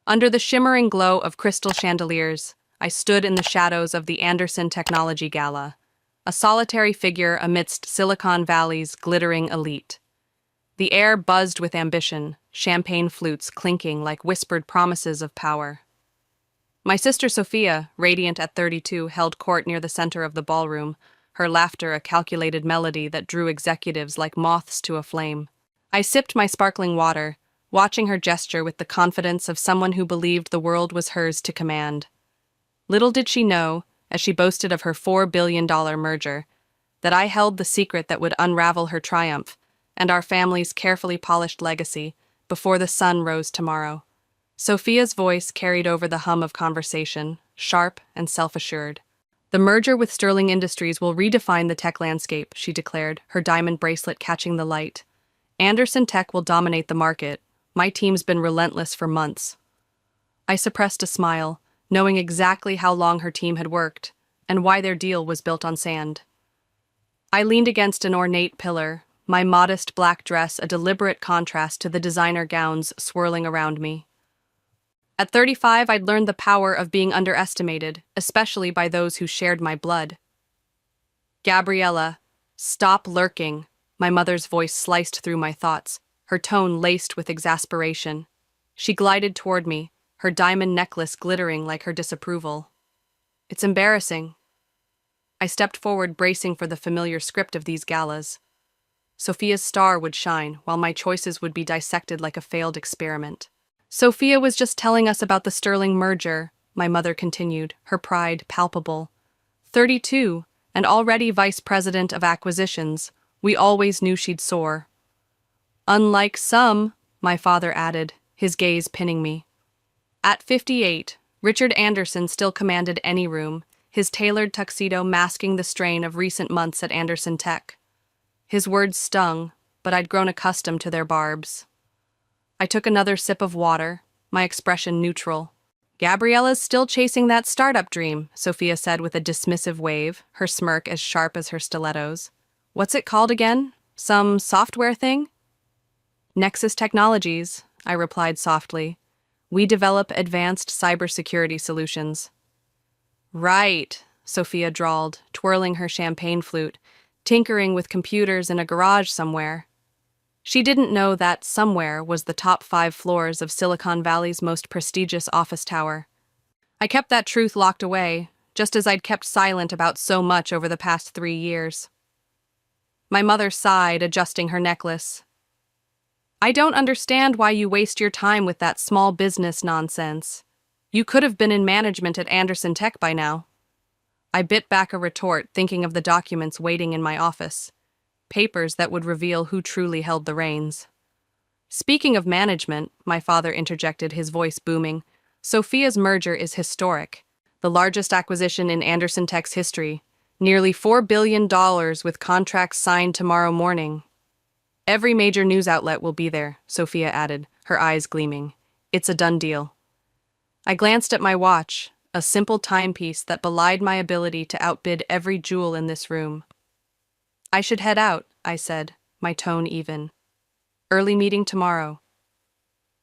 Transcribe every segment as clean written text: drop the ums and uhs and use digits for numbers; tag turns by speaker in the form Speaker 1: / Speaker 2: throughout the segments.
Speaker 1: Under the shimmering glow of crystal chandeliers, I stood in the shadows of the Anderson Technology Gala, a solitary figure amidst Silicon Valley's glittering elite. The air buzzed with ambition, champagne flutes clinking like whispered promises of power. My sister Sophia, radiant at 32, held court near the center of the ballroom, her laughter a calculated melody that drew executives like moths to a flame. I sipped my sparkling water, watching her gesture with the confidence of someone who believed the world was hers to command. Little did she know, as she boasted of her $4 billion merger, that I held the secret that would unravel her triumph and our family's carefully polished legacy before the sun rose tomorrow. Sophia's voice carried over the hum of conversation, sharp and self-assured. The merger with Sterling Industries will redefine the tech landscape, she declared, her diamond bracelet catching the light. Anderson Tech will dominate the market. My team's been relentless for months. I suppressed a smile, knowing exactly how long her team had worked and why their deal was built on sand. I leaned against an ornate pillar, my modest black dress a deliberate contrast to the designer gowns swirling around me. At 35, I'd learned the power of being underestimated, especially by those who shared my blood. Gabriella, stop lurking. My mother's voice sliced through my thoughts, her tone laced with exasperation. She glided toward me, her diamond necklace glittering like her disapproval. It's embarrassing. I stepped forward, bracing for the familiar script of these galas. Sophia's star would shine, while my choices would be dissected like a failed experiment. Sophia was just telling us about the Sterling merger, my mother continued, her pride palpable. 32, and already vice president of acquisitions. We always knew she'd soar. Unlike some, my father added, his gaze pinning me. At 58, Richard Anderson still commanded any room, his tailored tuxedo masking the strain of recent months at Anderson Tech. His words stung, but I'd grown accustomed to their barbs. I took another sip of water, my expression neutral. Gabriella's still chasing that startup dream, Sophia said with a dismissive wave, her smirk as sharp as her stilettos. What's it called again? Some software thing? Nexus Technologies, I replied softly. We develop advanced cybersecurity solutions. Right, Sophia drawled, twirling her champagne flute, tinkering with computers in a garage somewhere. She didn't know that somewhere was the top 5 floors of Silicon Valley's most prestigious office tower. I kept that truth locked away, just as I'd kept silent about so much over the past 3 years. My mother sighed, adjusting her necklace. I don't understand why you waste your time with that small business nonsense. You could have been in management at Anderson Tech by now. I bit back a retort, thinking of the documents waiting in my office. Papers that would reveal who truly held the reins. Speaking of management, my father interjected, his voice booming, Sophia's merger is historic, the largest acquisition in Anderson Tech's history, nearly $4 billion with contracts signed tomorrow morning. Every major news outlet will be there, Sophia added, her eyes gleaming. It's a done deal. I glanced at my watch, a simple timepiece that belied my ability to outbid every jewel in this room. I should head out, I said, my tone even. Early meeting tomorrow.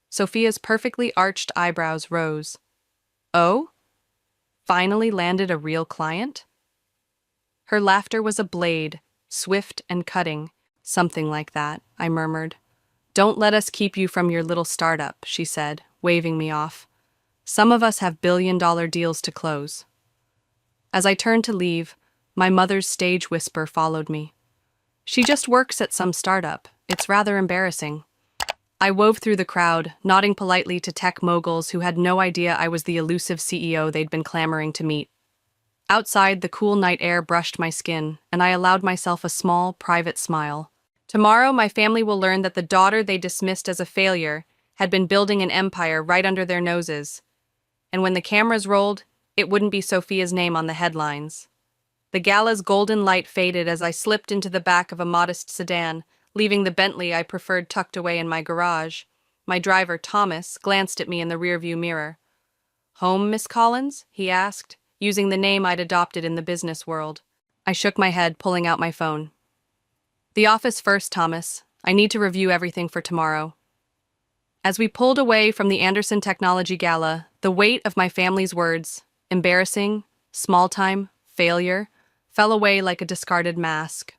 Speaker 1: Sophia's perfectly arched eyebrows rose. Oh? Finally landed a real client? Her laughter was a blade, swift and cutting, something like that, I murmured. Don't let us keep you from your little startup, she said, waving me off. Some of us have billion-dollar deals to close. As I turned to leave, my mother's stage whisper followed me. She just works at some startup. It's rather embarrassing. I wove through the crowd, nodding politely to tech moguls who had no idea I was the elusive CEO they'd been clamoring to meet. Outside, the cool night air brushed my skin, and I allowed myself a small, private smile. Tomorrow, my family will learn that the daughter they dismissed as a failure had been building an empire right under their noses. And when the cameras rolled, it wouldn't be Sophia's name on the headlines. The gala's golden light faded as I slipped into the back of a modest sedan, leaving the Bentley I preferred tucked away in my garage. My driver, Thomas, glanced at me in the rearview mirror. "Home, Miss Collins?" he asked, using the name I'd adopted in the business world. I shook my head, pulling out my phone. "The office first, Thomas. I need to review everything for tomorrow." As we pulled away from the Anderson Technology Gala, the weight of my family's words, embarrassing, small time, failure, fell away like a discarded mask.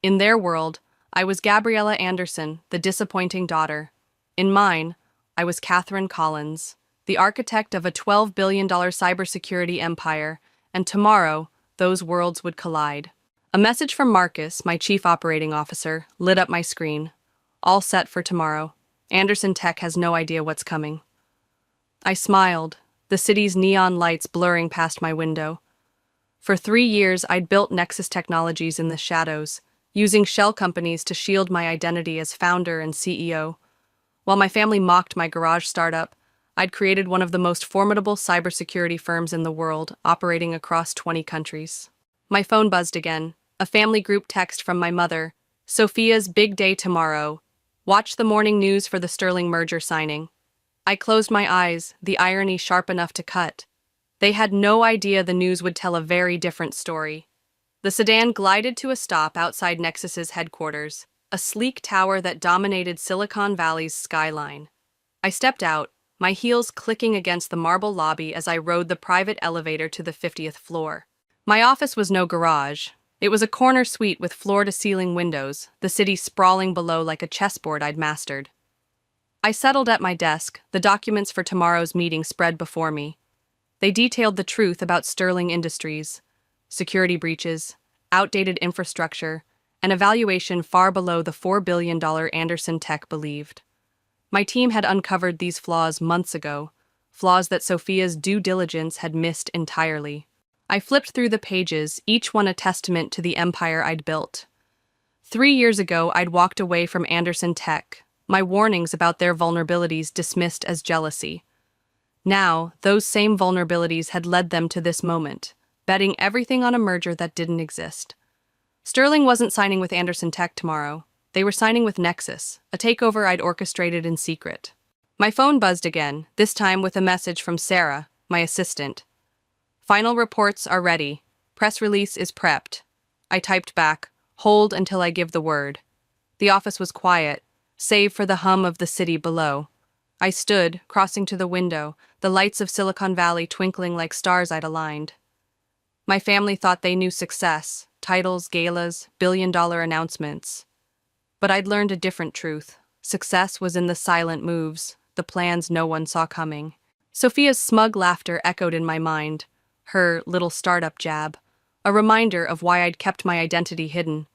Speaker 1: In their world, I was Gabriella Anderson, the disappointing daughter. In mine, I was Catherine Collins, the architect of a $12 billion cybersecurity empire, and tomorrow, those worlds would collide. A message from Marcus, my chief operating officer, lit up my screen. All set for tomorrow. Anderson Tech has no idea what's coming. I smiled, the city's neon lights blurring past my window. For 3 years, I'd built Nexus Technologies in the shadows, using shell companies to shield my identity as founder and CEO. While my family mocked my garage startup, I'd created one of the most formidable cybersecurity firms in the world, operating across 20 countries. My phone buzzed again, a family group text from my mother. Sophia's big day tomorrow. Watch the morning news for the Sterling merger signing. I closed my eyes, the irony sharp enough to cut. They had no idea the news would tell a very different story. The sedan glided to a stop outside Nexus's headquarters, a sleek tower that dominated Silicon Valley's skyline. I stepped out, my heels clicking against the marble lobby as I rode the private elevator to the 50th floor. My office was no garage. It was a corner suite with floor-to-ceiling windows, the city sprawling below like a chessboard I'd mastered. I settled at my desk, the documents for tomorrow's meeting spread before me. They detailed the truth about Sterling Industries, security breaches, outdated infrastructure, and a valuation far below the $4 billion Anderson Tech believed. My team had uncovered these flaws months ago, flaws that Sophia's due diligence had missed entirely. I flipped through the pages, each one a testament to the empire I'd built. 3 years ago, I'd walked away from Anderson Tech, my warnings about their vulnerabilities dismissed as jealousy. Now, those same vulnerabilities had led them to this moment, betting everything on a merger that didn't exist. Sterling wasn't signing with Anderson Tech tomorrow. They were signing with Nexus, a takeover I'd orchestrated in secret. My phone buzzed again, this time with a message from Sarah, my assistant. Final reports are ready. Press release is prepped. I typed back, hold until I give the word. The office was quiet, save for the hum of the city below. I stood, crossing to the window, the lights of Silicon Valley twinkling like stars I'd aligned. My family thought they knew success, titles, galas, billion-dollar announcements. But I'd learned a different truth. Success was in the silent moves, the plans no one saw coming. Sophia's smug laughter echoed in my mind, her little startup jab, a reminder of why I'd kept my identity hidden.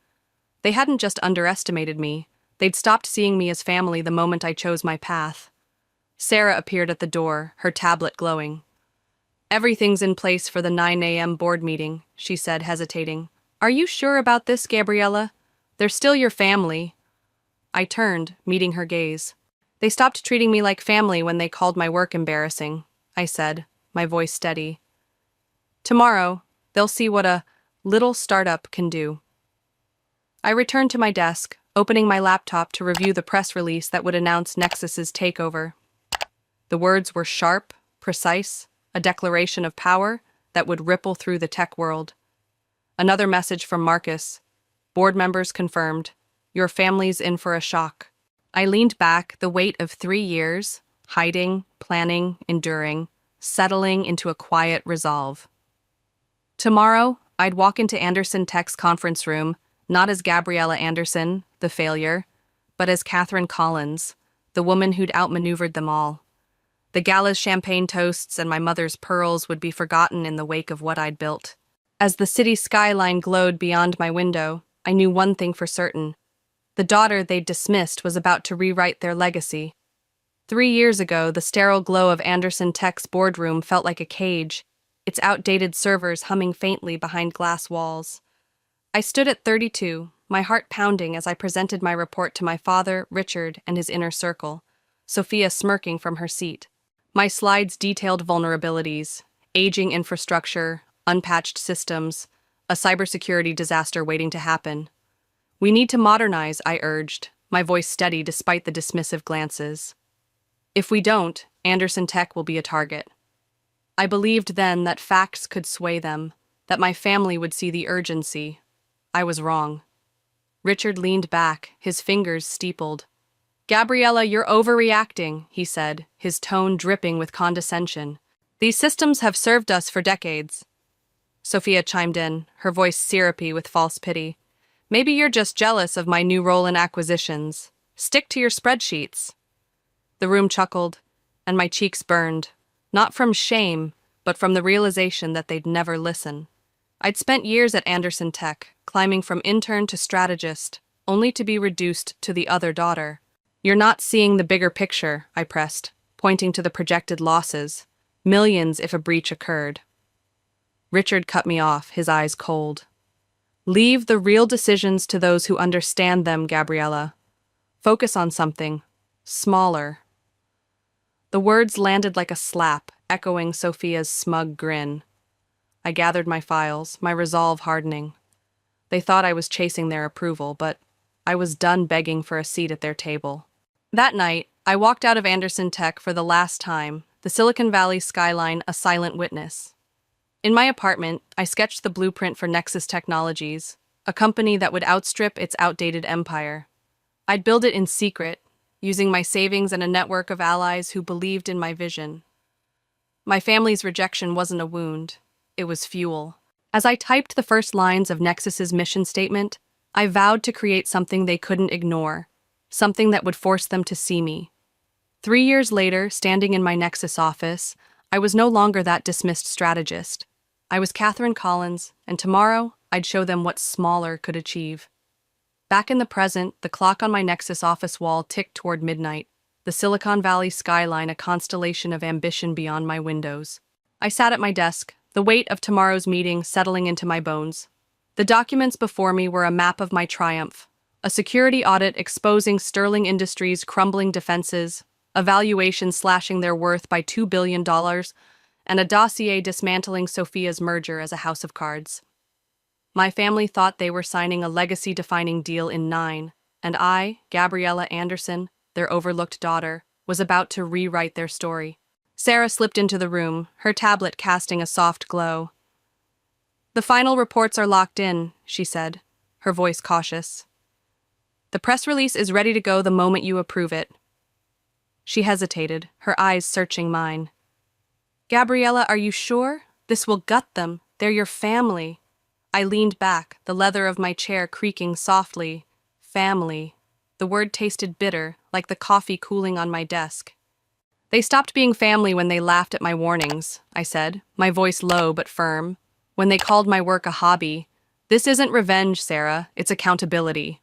Speaker 1: They hadn't just underestimated me, they'd stopped seeing me as family the moment I chose my path. Sarah appeared at the door, her tablet glowing. Everything's in place for the 9 a.m. board meeting, she said, hesitating. Are you sure about this, Gabriella? They're still your family. I turned, meeting her gaze. They stopped treating me like family when they called my work embarrassing, I said, my voice steady. Tomorrow, they'll see what a little startup can do. I returned to my desk, opening my laptop to review the press release that would announce Nexus's takeover. The words were sharp, precise, a declaration of power that would ripple through the tech world. Another message from Marcus. Board members confirmed. Your family's in for a shock. I leaned back, the weight of 3 years, hiding, planning, enduring, settling into a quiet resolve. Tomorrow, I'd walk into Anderson Tech's conference room, not as Gabriella Anderson, the failure, but as Catherine Collins, the woman who'd outmaneuvered them all. The gala's champagne toasts and my mother's pearls would be forgotten in the wake of what I'd built. As the city skyline glowed beyond my window, I knew one thing for certain. The daughter they'd dismissed was about to rewrite their legacy. 3 years ago, the sterile glow of Anderson Tech's boardroom felt like a cage, its outdated servers humming faintly behind glass walls. I stood at 32, my heart pounding as I presented my report to my father, Richard, and his inner circle, Sophia smirking from her seat. My slides detailed vulnerabilities, aging infrastructure, unpatched systems, a cybersecurity disaster waiting to happen. We need to modernize, I urged, my voice steady despite the dismissive glances. If we don't, Anderson Tech will be a target. I believed then that facts could sway them, that my family would see the urgency. I was wrong. Richard leaned back, his fingers steepled. Gabriella, you're overreacting, he said, his tone dripping with condescension. These systems have served us for decades. Sophia chimed in, her voice syrupy with false pity. Maybe you're just jealous of my new role in acquisitions. Stick to your spreadsheets. The room chuckled, and my cheeks burned, not from shame, but from the realization that they'd never listen. I'd spent years at Anderson Tech, climbing from intern to strategist, only to be reduced to the other daughter. You're not seeing the bigger picture, I pressed, pointing to the projected losses. Millions if a breach occurred. Richard cut me off, his eyes cold. Leave the real decisions to those who understand them, Gabriella. Focus on something smaller. The words landed like a slap, echoing Sophia's smug grin. I gathered my files, my resolve hardening. They thought I was chasing their approval, but I was done begging for a seat at their table. That night, I walked out of Anderson Tech for the last time, the Silicon Valley skyline a silent witness. In my apartment, I sketched the blueprint for Nexus Technologies, a company that would outstrip its outdated empire. I'd build it in secret, using my savings and a network of allies who believed in my vision. My family's rejection wasn't a wound, it was fuel. As I typed the first lines of Nexus's mission statement, I vowed to create something they couldn't ignore, something that would force them to see me. 3 years later, standing in my Nexus office, I was no longer that dismissed strategist. I was Catherine Collins, and tomorrow I'd show them what smaller could achieve. Back in the present, the clock on my Nexus office wall ticked toward midnight, the Silicon Valley skyline a constellation of ambition beyond my windows. I sat at my desk, the weight of tomorrow's meeting settling into my bones. The documents before me were a map of my triumph, a security audit exposing Sterling Industries' crumbling defenses, a valuation slashing their worth by $2 billion, and a dossier dismantling Sophia's merger as a house of cards. My family thought they were signing a legacy-defining deal in 9, and I, Gabriella Anderson, their overlooked daughter, was about to rewrite their story. Sarah slipped into the room, her tablet casting a soft glow. The final reports are locked in, she said, her voice cautious. The press release is ready to go the moment you approve it. She hesitated, her eyes searching mine. Gabriella, are you sure? This will gut them. They're your family. I leaned back, the leather of my chair creaking softly. Family. The word tasted bitter, like the coffee cooling on my desk. They stopped being family when they laughed at my warnings, I said, my voice low but firm. When they called my work a hobby. This isn't revenge, Sarah. It's accountability.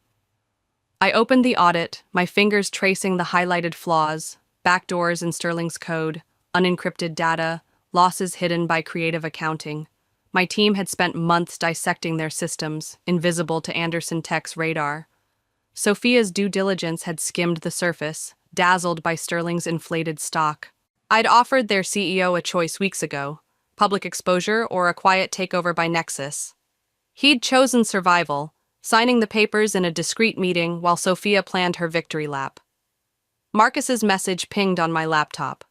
Speaker 1: I opened the audit, my fingers tracing the highlighted flaws, backdoors in Sterling's code, unencrypted data, losses hidden by creative accounting. My team had spent months dissecting their systems, invisible to Anderson Tech's radar. Sophia's due diligence had skimmed the surface, dazzled by Sterling's inflated stock. I'd offered their CEO a choice weeks ago, public exposure or a quiet takeover by Nexus. He'd chosen survival, signing the papers in a discreet meeting while Sophia planned her victory lap. Marcus's message pinged on my laptop.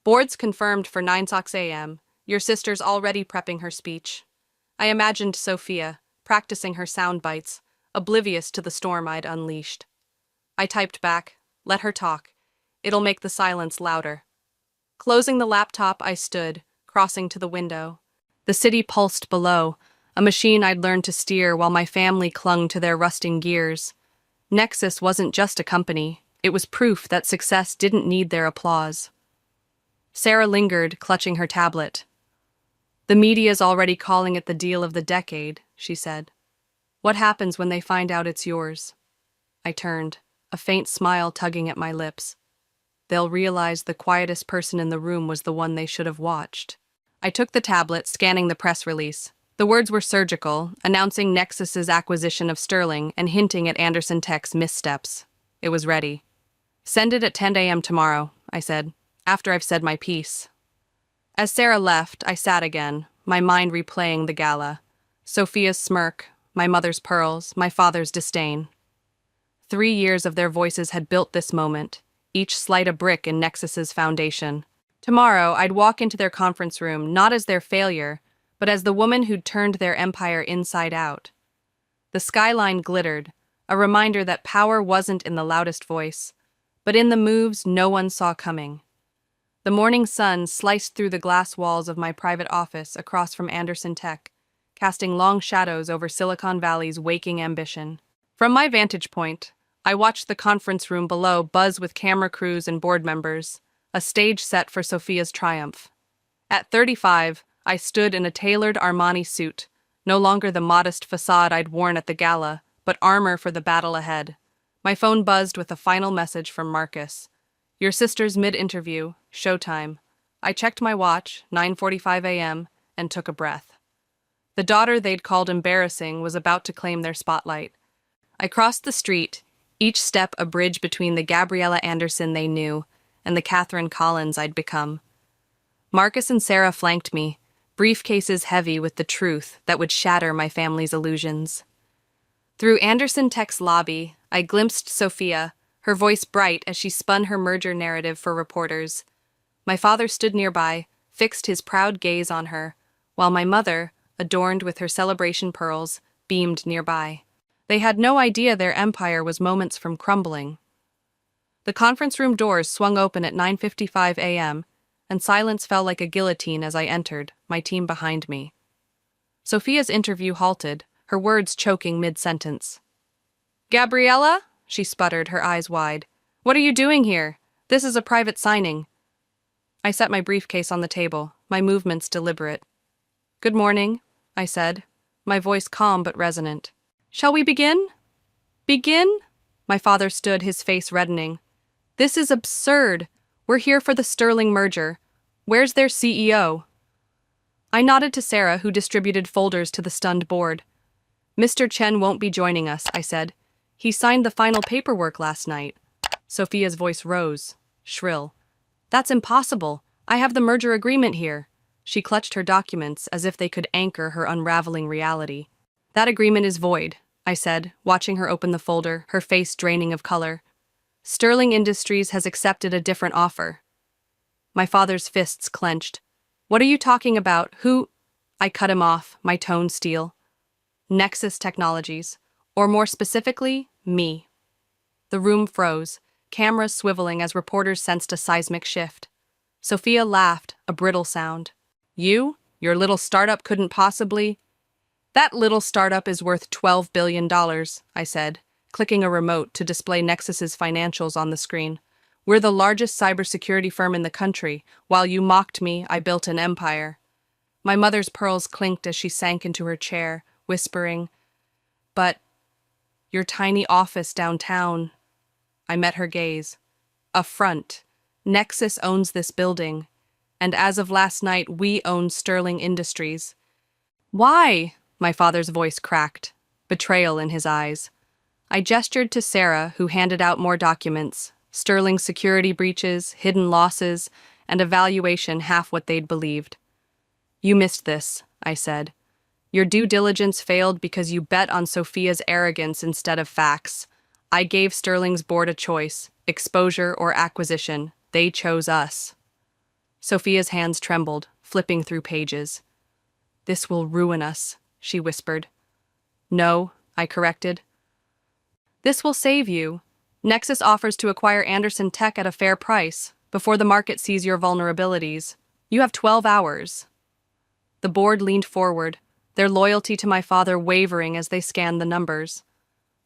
Speaker 1: Boards confirmed for 9:00 a.m. Your sister's already prepping her speech. I imagined Sophia, practicing her sound bites, oblivious to the storm I'd unleashed. I typed back, let her talk. It'll make the silence louder. Closing the laptop, I stood, crossing to the window. The city pulsed below, a machine I'd learned to steer while my family clung to their rusting gears. Nexus wasn't just a company, it was proof that success didn't need their applause. Sarah lingered, clutching her tablet. The media's already calling it the deal of the decade, she said. What happens when they find out it's yours? I turned, a faint smile tugging at my lips. They'll realize the quietest person in the room was the one they should have watched. I took the tablet, scanning the press release. The words were surgical, announcing Nexus's acquisition of Sterling and hinting at Anderson Tech's missteps. It was ready. Send it at 10 a.m. tomorrow, I said, after I've said my piece. As Sarah left, I sat again, my mind replaying the gala. Sophia's smirk, my mother's pearls, my father's disdain. 3 years of their voices had built this moment, each slight a brick in Nexus's foundation. Tomorrow, I'd walk into their conference room not as their failure, but as the woman who'd turned their empire inside out. The skyline glittered, a reminder that power wasn't in the loudest voice, but in the moves no one saw coming. The morning sun sliced through the glass walls of my private office across from Anderson Tech, casting long shadows over Silicon Valley's waking ambition. From my vantage point, I watched the conference room below buzz with camera crews and board members, a stage set for Sophia's triumph. At 35, I stood in a tailored Armani suit, no longer the modest facade I'd worn at the gala, but armor for the battle ahead. My phone buzzed with a final message from Marcus. "Your sister's mid-interview, showtime." I checked my watch, 9:45 a.m., and took a breath. The daughter they'd called embarrassing was about to claim their spotlight. I crossed the street, each step a bridge between the Gabriella Anderson they knew and the Catherine Collins I'd become. Marcus and Sarah flanked me, briefcases heavy with the truth that would shatter my family's illusions. Through Anderson Tech's lobby, I glimpsed Sophia, her voice bright as she spun her merger narrative for reporters. My father stood nearby, fixed his proud gaze on her, while my mother, adorned with her celebration pearls, beamed nearby. They had no idea their empire was moments from crumbling. The conference room doors swung open at 9:55 a.m., and silence fell like a guillotine as I entered, my team behind me. Sophia's interview halted, her words choking mid-sentence. "Gabriella?" she sputtered, her eyes wide. "What are you doing here? This is a private signing." I set my briefcase on the table, my movements deliberate. "Good morning," I said, my voice calm but resonant. "Shall we begin?" "Begin?" My father stood, his face reddening. "This is absurd. We're here for the Sterling merger. Where's their CEO?" I nodded to Sarah, who distributed folders to the stunned board. "Mr. Chen won't be joining us," I said. "He signed the final paperwork last night." Sophia's voice rose, shrill. "That's impossible. I have the merger agreement here." She clutched her documents as if they could anchor her unraveling reality. "That agreement is void," I said, watching her open the folder, her face draining of color. "Sterling Industries has accepted a different offer." My father's fists clenched. "What are you talking about? Who—" I cut him off, my tone steel. "Nexus Technologies, or more specifically, me." The room froze, cameras swiveling as reporters sensed a seismic shift. Sophia laughed, a brittle sound. "You? Your little startup couldn't possibly—" "That little startup is worth $12 billion, I said, clicking a remote to display Nexus's financials on the screen. "We're the largest cybersecurity firm in the country. While you mocked me, I built an empire." My mother's pearls clinked as she sank into her chair, whispering, "But your tiny office downtown—" I met her gaze. "A front. Nexus owns this building. And as of last night, we own Sterling Industries." "Why?" My father's voice cracked, betrayal in his eyes. I gestured to Sarah, who handed out more documents, Sterling security breaches, hidden losses, and a valuation half what they'd believed. "You missed this," I said. "Your due diligence failed because you bet on Sophia's arrogance instead of facts. I gave Sterling's board a choice, exposure or acquisition. They chose us." Sophia's hands trembled, flipping through pages. "This will ruin us," she whispered. "No," I corrected. "This will save you. Nexus offers to acquire Anderson Tech at a fair price, before the market sees your vulnerabilities. You have 12 hours. The board leaned forward, their loyalty to my father wavering as they scanned the numbers.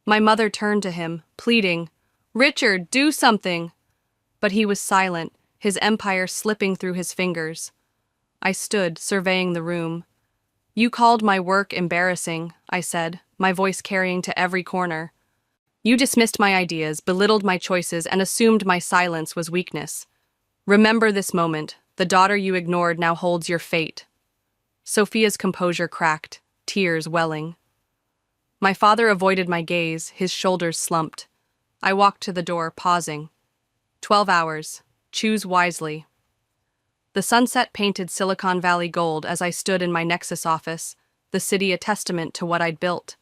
Speaker 1: My mother turned to him, pleading, "Richard, do something!" But he was silent, his empire slipping through his fingers. I stood, surveying the room. "You called my work embarrassing," I said, my voice carrying to every corner. "You dismissed my ideas, belittled my choices, and assumed my silence was weakness. Remember this moment. The daughter you ignored now holds your fate." Sophia's composure cracked, tears welling. My father avoided my gaze, his shoulders slumped. I walked to the door, pausing. 12 hours. Choose wisely. The sunset painted Silicon Valley gold as I stood in my Nexus office, the city a testament to what I'd built.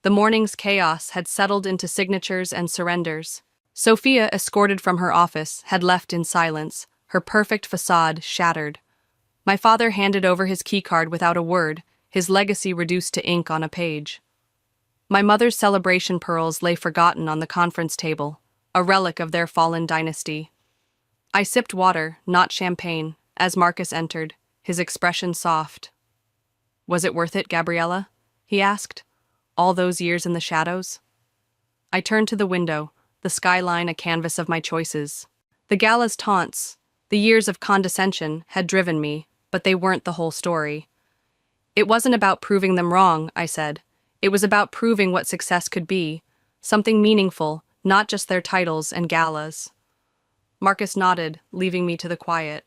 Speaker 1: The morning's chaos had settled into signatures and surrenders. Sophia, escorted from her office, had left in silence, her perfect facade shattered. My father handed over his keycard without a word, his legacy reduced to ink on a page. My mother's celebration pearls lay forgotten on the conference table, a relic of their fallen dynasty. I sipped water, not champagne, as Marcus entered, his expression soft. "Was it worth it, Gabriella?" he asked. "All those years in the shadows?" I turned to the window, the skyline a canvas of my choices. The gala's taunts, the years of condescension, had driven me, but they weren't the whole story. It wasn't about proving them wrong, I said. It was about proving what success could be, something meaningful, not just their titles and galas. Marcus nodded, leaving me to the quiet.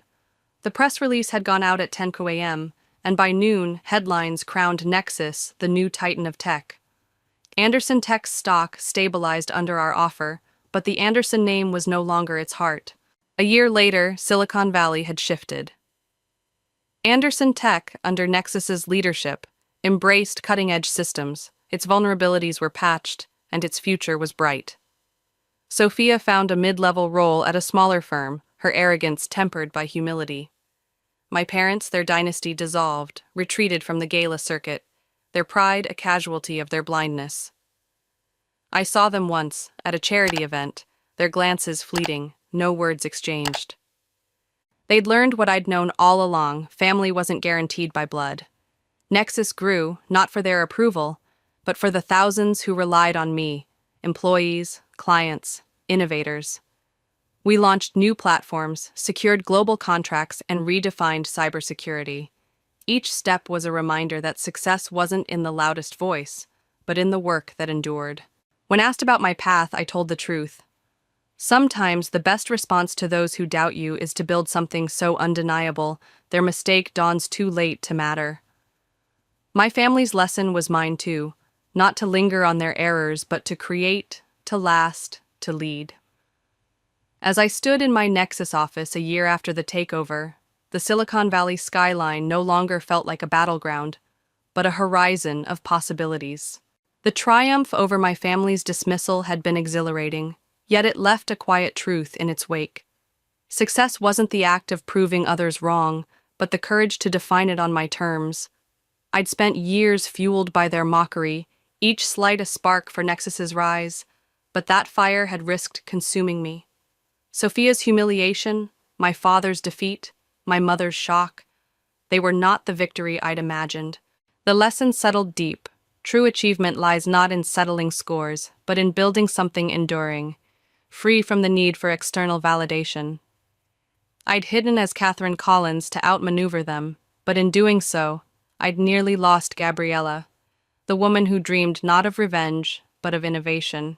Speaker 1: The press release had gone out at 10 a.m., and by noon, headlines crowned Nexus the new titan of tech. Anderson Tech's stock stabilized under our offer, but the Anderson name was no longer its heart. A year later, Silicon Valley had shifted. Anderson Tech, under Nexus's leadership, embraced cutting-edge systems. Its vulnerabilities were patched, and its future was bright. Sophia found a mid-level role at a smaller firm, her arrogance tempered by humility. My parents, their dynasty dissolved, retreated from the gala circuit, their pride a casualty of their blindness. I saw them once, at a charity event, their glances fleeting, no words exchanged. They'd learned what I'd known all along: family wasn't guaranteed by blood. Nexus grew, not for their approval, but for the thousands who relied on me, employees, clients, innovators. We launched new platforms, secured global contracts, and redefined cybersecurity. Each step was a reminder that success wasn't in the loudest voice, but in the work that endured. When asked about my path, I told the truth. Sometimes the best response to those who doubt you is to build something so undeniable their mistake dawns too late to matter. My family's lesson was mine too, not to linger on their errors, but to create, to last, to lead. As I stood in my Nexus office a year after the takeover, the Silicon Valley skyline no longer felt like a battleground, but a horizon of possibilities. The triumph over my family's dismissal had been exhilarating, yet it left a quiet truth in its wake. Success wasn't the act of proving others wrong, but the courage to define it on my terms. I'd spent years fueled by their mockery, each slight a spark for Nexus's rise, but that fire had risked consuming me. Sophia's humiliation, my father's defeat, my mother's shock, they were not the victory I'd imagined. The lesson settled deep. True achievement lies not in settling scores, but in building something enduring, free from the need for external validation. I'd hidden as Catherine Collins to outmaneuver them, but in doing so, I'd nearly lost Gabriella, the woman who dreamed not of revenge, but of innovation.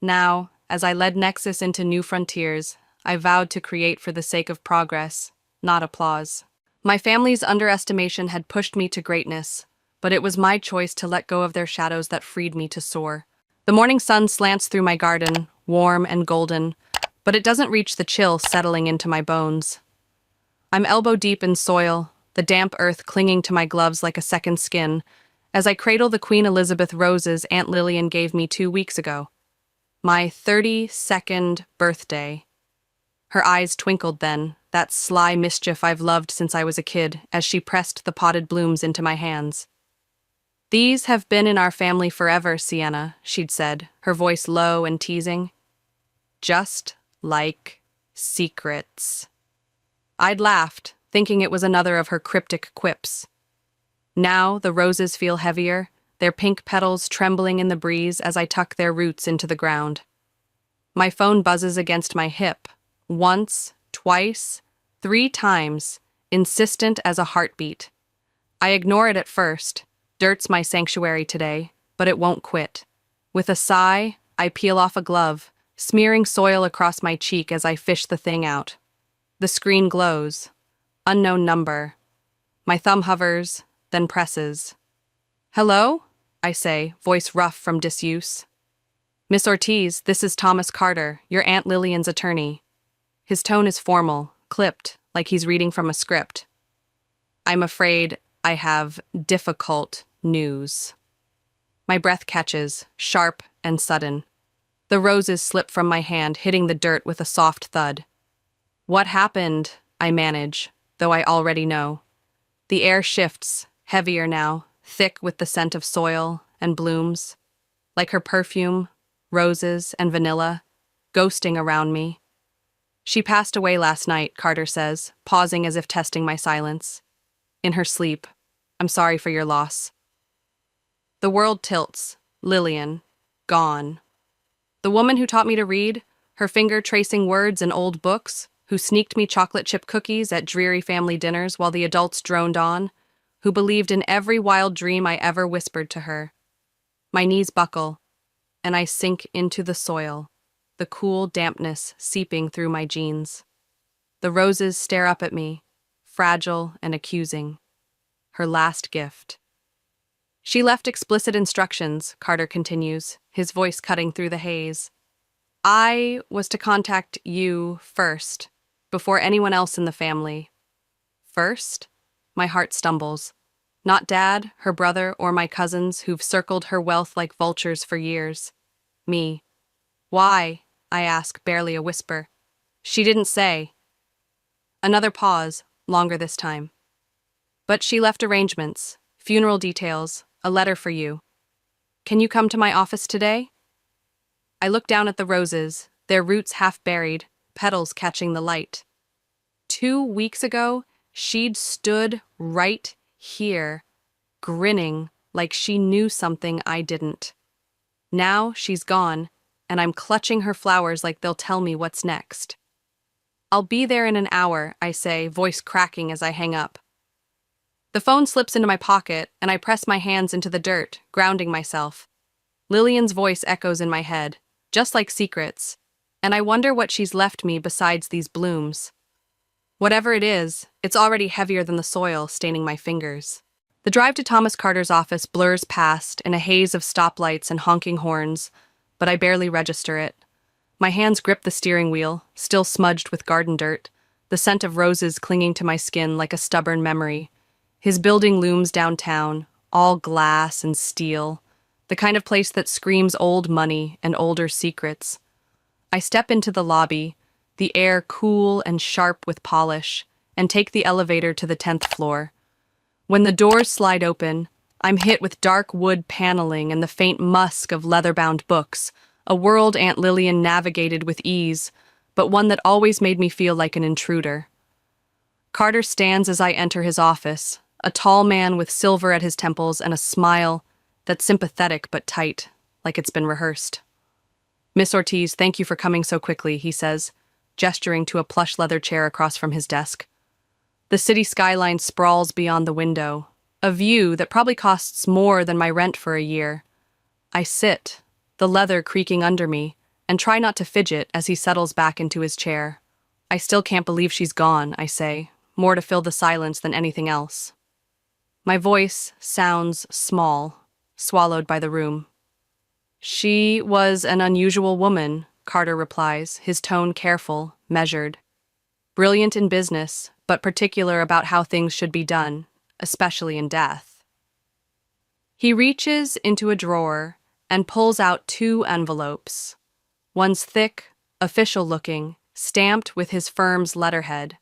Speaker 1: Now, as I led Nexus into new frontiers, I vowed to create for the sake of progress, not applause. My family's underestimation had pushed me to greatness, but it was my choice to let go of their shadows that freed me to soar. The morning sun slants through my garden, warm and golden, but it doesn't reach the chill settling into my bones. I'm elbow-deep in soil, the damp earth clinging to my gloves like a second skin, as I cradle the Queen Elizabeth roses Aunt Lillian gave me 2 weeks ago. My 32nd birthday. Her eyes twinkled then, that sly mischief I've loved since I was a kid, as she pressed the potted blooms into my hands. "These have been in our family forever, Sienna," she'd said, her voice low and teasing. "Just like secrets." I'd laughed, thinking it was another of her cryptic quips. Now the roses feel heavier, their pink petals trembling in the breeze as I tuck their roots into the ground. My phone buzzes against my hip, once, twice, 3 times, insistent as a heartbeat. I ignore it at first. Dirt's my sanctuary today, but it won't quit. With a sigh, I peel off a glove, smearing soil across my cheek as I fish the thing out. The screen glows. Unknown number. My thumb hovers, then presses. "Hello?" I say, voice rough from disuse. "Miss Ortiz, this is Thomas Carter, your Aunt Lillian's attorney." His tone is formal, clipped, like he's reading from a script. "I'm afraid I have difficult news." My breath catches, sharp and sudden. The roses slip from my hand, hitting the dirt with a soft thud. "What happened?" I manage, though I already know. The air shifts, heavier now, thick with the scent of soil and blooms. Like her perfume, roses and vanilla, ghosting around me. She passed away last night, Carter says, pausing as if testing my silence. In her sleep. I'm sorry for your loss. The world tilts. Lillian. Gone. The woman who taught me to read, her finger tracing words in old books, who sneaked me chocolate chip cookies at dreary family dinners while the adults droned on, who believed in every wild dream I ever whispered to her. My knees buckle, and I sink into the soil, the cool dampness seeping through my jeans. The roses stare up at me, fragile and accusing. Her last gift. She left explicit instructions, Carter continues, his voice cutting through the haze. I was to contact you first, before anyone else in the family. First? My heart stumbles. Not Dad, her brother, or my cousins who've circled her wealth like vultures for years. Me. Why? I ask, barely a whisper. She didn't say. Another pause, longer this time. But she left arrangements, funeral details, a letter for you. Can you come to my office today? I look down at the roses, their roots half buried, petals catching the light. 2 weeks ago, she'd stood right here, grinning like she knew something I didn't. Now she's gone, and I'm clutching her flowers like they'll tell me what's next. I'll be there in an hour, I say, voice cracking as I hang up. The phone slips into my pocket, and I press my hands into the dirt, grounding myself. Lillian's voice echoes in my head, just like secrets, and I wonder what she's left me besides these blooms. Whatever it is, it's already heavier than the soil, staining my fingers. The drive to Thomas Carter's office blurs past in a haze of stoplights and honking horns, but I barely register it. My hands grip the steering wheel, still smudged with garden dirt, the scent of roses clinging to my skin like a stubborn memory. His building looms downtown, all glass and steel, the kind of place that screams old money and older secrets. I step into the lobby, the air cool and sharp with polish, and take the elevator to the 10th floor. When the doors slide open, I'm hit with dark wood paneling and the faint musk of leather-bound books, a world Aunt Lillian navigated with ease, but one that always made me feel like an intruder. Carter stands as I enter his office, a tall man with silver at his temples and a smile that's sympathetic but tight, like it's been rehearsed. Miss Ortiz, thank you for coming so quickly, he says, gesturing to a plush leather chair across from his desk. The city skyline sprawls beyond the window, a view that probably costs more than my rent for a year. I sit, the leather creaking under me, and try not to fidget as he settles back into his chair. I still can't believe she's gone, I say, more to fill the silence than anything else. My voice sounds small, swallowed by the room. She was an unusual woman, Carter replies, his tone careful, measured. Brilliant in business, but particular about how things should be done, especially in death. He reaches into a drawer and pulls out 2 envelopes. One's thick, official-looking, stamped with his firm's letterhead.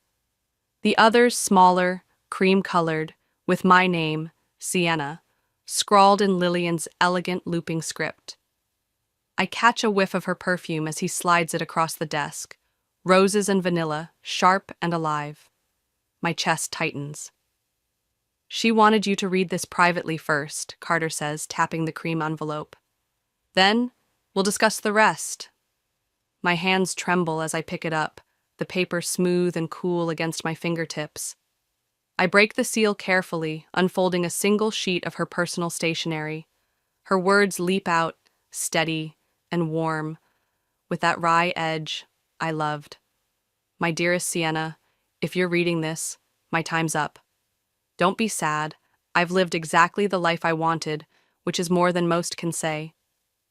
Speaker 1: The other's smaller, cream-colored, with my name, Sienna, scrawled in Lillian's elegant looping script. I catch a whiff of her perfume as he slides it across the desk, roses and vanilla, sharp and alive. My chest tightens. She wanted you to read this privately first, Carter says, tapping the cream envelope. Then, we'll discuss the rest. My hands tremble as I pick it up, the paper smooth and cool against my fingertips. I break the seal carefully, unfolding a single sheet of her personal stationery. Her words leap out, steady and warm, with that wry edge I loved. My dearest Sienna, if you're reading this, my time's up. Don't be sad. I've lived exactly the life I wanted, which is more than most can say.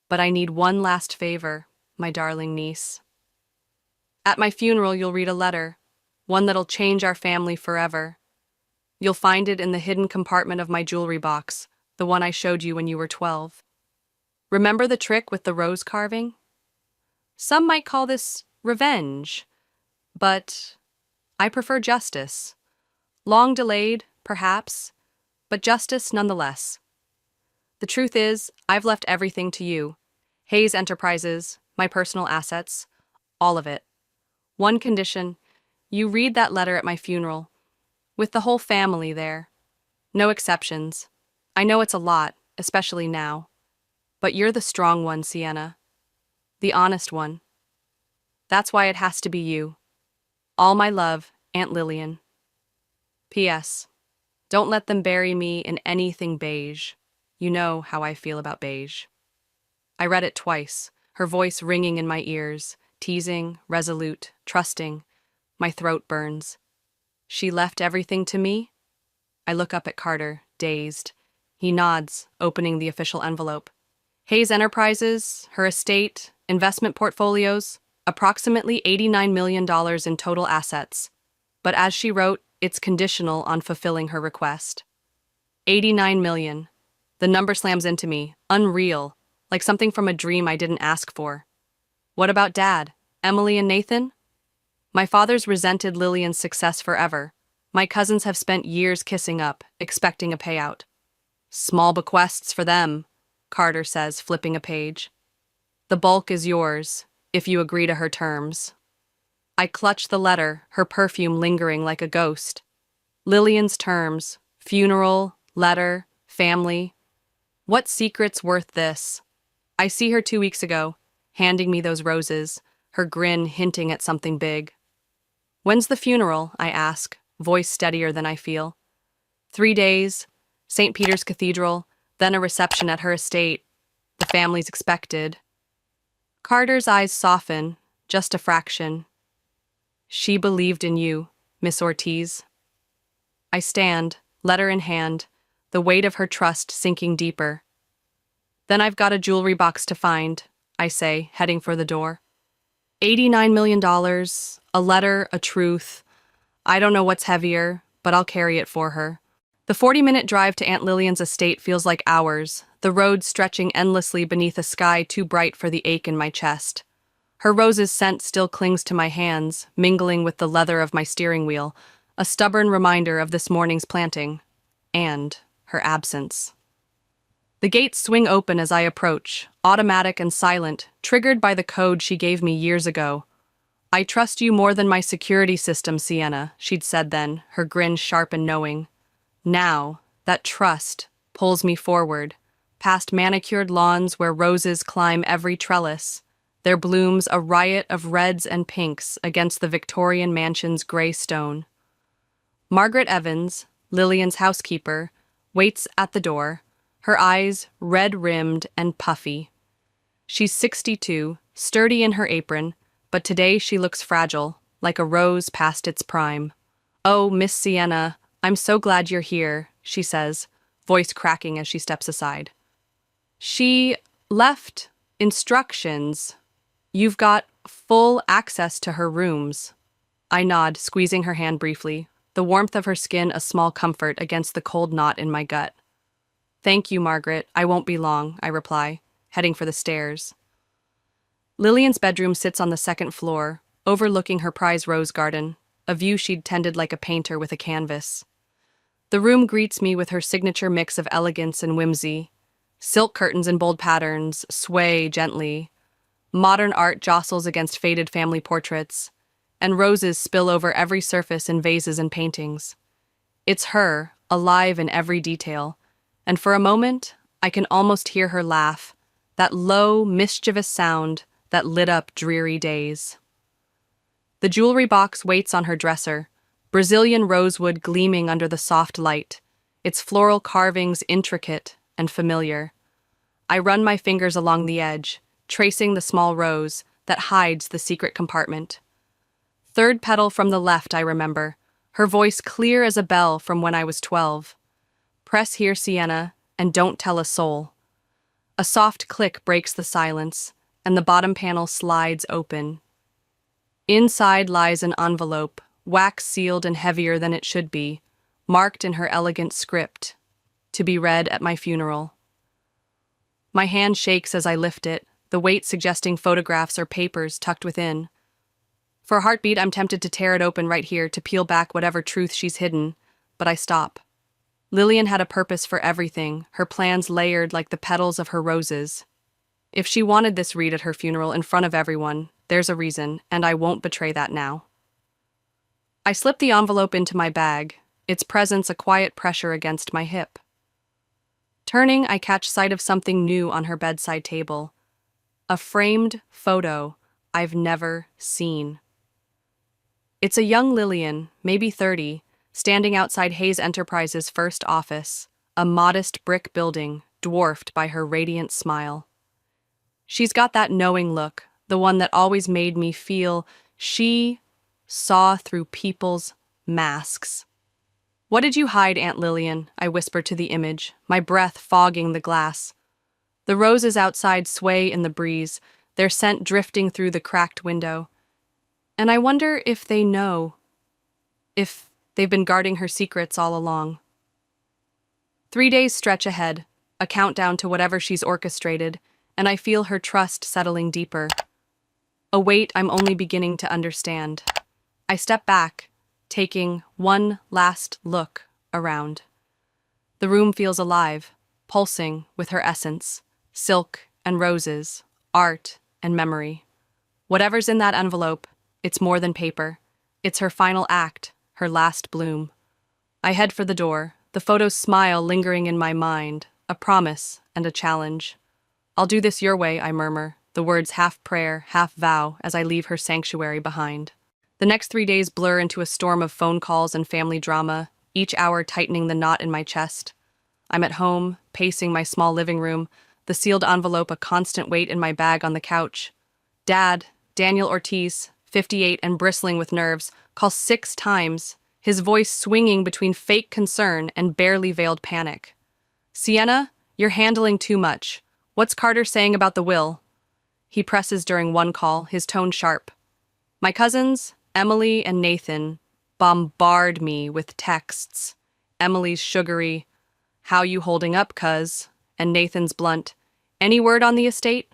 Speaker 1: But I need one last favor, my darling niece. At my funeral, you'll read a letter, one that'll change our family forever. You'll find it in the hidden compartment of my jewelry box, the one I showed you when you were 12. Remember the trick with the rose carving? Some might call this revenge, but I prefer justice. Long delayed, perhaps, but justice nonetheless. The truth is, I've left everything to you, Hayes Enterprises, my personal assets, all of it. One condition, you read that letter at my funeral, with the whole family there. No exceptions. I know it's a lot, especially now. But you're the strong one, Sienna. The honest one. That's why it has to be you. All my love, Aunt Lillian. P.S. Don't let them bury me in anything beige. You know how I feel about beige. I read it twice, her voice ringing in my ears, teasing, resolute, trusting. My throat burns. She left everything to me? I look up at Carter, dazed. He nods, opening the official envelope. Hayes Enterprises, her estate, investment portfolios, approximately $89 million in total assets. But as she wrote, it's conditional on fulfilling her request. 89 million. The number slams into me, unreal, like something from a dream I didn't ask for. What about Dad, Emily and Nathan? My father's resented Lillian's success forever. My cousins have spent years kissing up, expecting a payout. Small bequests for them, Carter says, flipping a page. The bulk is yours, if you agree to her terms. I clutch the letter, her perfume lingering like a ghost. Lillian's terms, funeral, letter, family. What secret's worth this? I see her 2 weeks ago, handing me those roses, her grin hinting at something big. When's the funeral? I ask, voice steadier than I feel. 3 days, St. Peter's Cathedral, then a reception at her estate. The family's expected. Carter's eyes soften, just a fraction. She believed in you, Miss Ortiz. I stand, letter in hand, the weight of her trust sinking deeper. Then I've got a jewelry box to find, I say, heading for the door. $89 million, a letter, a truth. I don't know what's heavier, but I'll carry it for her. The 40-minute drive to Aunt Lillian's estate feels like hours, the road stretching endlessly beneath a sky too bright for the ache in my chest. Her rose's scent still clings to my hands, mingling with the leather of my steering wheel, a stubborn reminder of this morning's planting, and her absence. The gates swing open as I approach, automatic and silent, triggered by the code she gave me years ago. I trust you more than my security system, Sienna, she'd said then, her grin sharp and knowing. Now, that trust pulls me forward, past manicured lawns where roses climb every trellis, their blooms a riot of reds and pinks against the Victorian mansion's gray stone. Margaret Evans, Lillian's housekeeper, waits at the door, her eyes red-rimmed and puffy. She's 62, sturdy in her apron, but today she looks fragile, like a rose past its prime. "Oh, Miss Sienna, I'm so glad you're here," she says, voice cracking as she steps aside. "She left instructions. You've got full access to her rooms." I nod, squeezing her hand briefly, the warmth of her skin a small comfort against the cold knot in my gut. "Thank you, Margaret. I won't be long," I reply, heading for the stairs. Lillian's bedroom sits on the second floor, overlooking her prize rose garden, a view she'd tended like a painter with a canvas. The room greets me with her signature mix of elegance and whimsy. Silk curtains in bold patterns sway gently. Modern art jostles against faded family portraits, and roses spill over every surface in vases and paintings. It's her, alive in every detail, and for a moment, I can almost hear her laugh, that low, mischievous sound that lit up dreary days. The jewelry box waits on her dresser, Brazilian rosewood gleaming under the soft light, its floral carvings intricate and familiar. I run my fingers along the edge, tracing the small rose that hides the secret compartment. Third petal from the left, I remember, her voice clear as a bell from when I was 12. "Press here, Sienna, and don't tell a soul." A soft click breaks the silence, and the bottom panel slides open. Inside lies an envelope, wax-sealed and heavier than it should be, marked in her elegant script, "To be read at my funeral." My hand shakes as I lift it, the weight suggesting photographs or papers tucked within. For a heartbeat, I'm tempted to tear it open right here to peel back whatever truth she's hidden, but I stop. Lillian had a purpose for everything, her plans layered like the petals of her roses. If she wanted this read at her funeral in front of everyone, there's a reason, and I won't betray that now. I slip the envelope into my bag, its presence a quiet pressure against my hip. Turning, I catch sight of something new on her bedside table. A framed photo I've never seen. It's a young Lillian, maybe 30, standing outside Hayes Enterprises' first office, a modest brick building dwarfed by her radiant smile. She's got that knowing look, the one that always made me feel she saw through people's masks. "What did you hide, Aunt Lillian?" I whispered to the image, my breath fogging the glass. The roses outside sway in the breeze, their scent drifting through the cracked window. And I wonder if they know, if they've been guarding her secrets all along. 3 days stretch ahead, a countdown to whatever she's orchestrated, and I feel her trust settling deeper. A weight I'm only beginning to understand. I step back, taking one last look around. The room feels alive, pulsing with her essence, silk and roses, art and memory. Whatever's in that envelope, it's more than paper. It's her final act, her last bloom. I head for the door, the photo's smile lingering in my mind, a promise and a challenge. "I'll do this your way," I murmur, the words half prayer, half vow, as I leave her sanctuary behind. The next 3 days blur into a storm of phone calls and family drama, each hour tightening the knot in my chest. I'm at home, pacing my small living room, the sealed envelope a constant weight in my bag on the couch. Dad, Daniel Ortiz, 58 and bristling with nerves, calls 6 times, his voice swinging between fake concern and barely veiled panic. "Sienna, you're handling too much. What's Carter saying about the will?" He presses during one call, his tone sharp. My cousins, Emily and Nathan, bombard me with texts. Emily's sugary, "How you holding up, cuz?" and Nathan's blunt, "Any word on the estate?"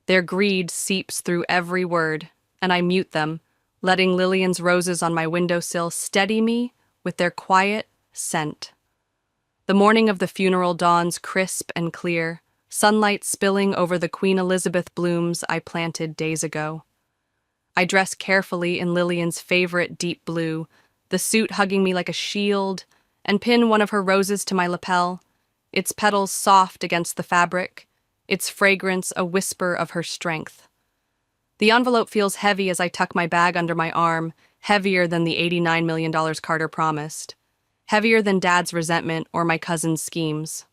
Speaker 1: Their greed seeps through every word, and I mute them, letting Lillian's roses on my windowsill steady me with their quiet scent. The morning of the funeral dawns crisp and clear, sunlight spilling over the Queen Elizabeth blooms I planted days ago. I dress carefully in Lillian's favorite deep blue, the suit hugging me like a shield, and pin one of her roses to my lapel, its petals soft against the fabric, its fragrance a whisper of her strength. The envelope feels heavy as I tuck my bag under my arm, heavier than the $89 million Carter promised, heavier than Dad's resentment or my cousin's schemes.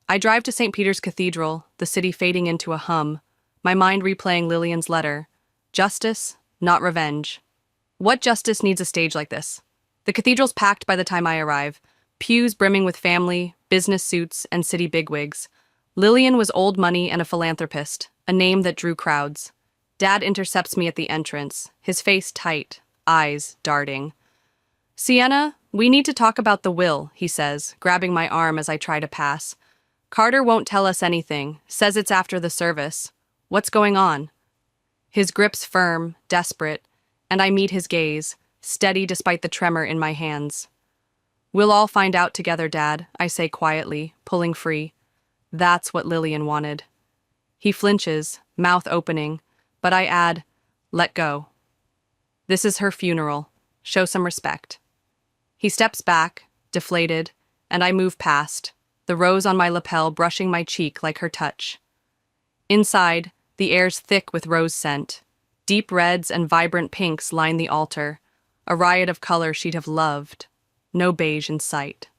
Speaker 1: I drive to St. Peter's Cathedral, the city fading into a hum, my mind replaying Lillian's letter. Justice, not revenge. What justice needs a stage like this? The cathedral's packed by the time I arrive, pews brimming with family, business suits, and city bigwigs. Lillian was old money and a philanthropist, a name that drew crowds. Dad intercepts me at the entrance, his face tight, eyes darting. "Sienna, we need to talk about the will," he says, grabbing my arm as I try to pass. "Carter won't tell us anything, says it's after the service. What's going on?" His grip's firm, desperate, and I meet his gaze, steady despite the tremor in my hands. "We'll all find out together, Dad," I say quietly, pulling free. That's what Lillian wanted. He flinches, mouth opening, but I add, "Let go. This is her funeral. Show some respect." He steps back, deflated, and I move past, the rose on my lapel brushing my cheek like her touch. Inside, the air's thick with rose scent. Deep reds and vibrant pinks line the altar, a riot of color she'd have loved. No beige in sight.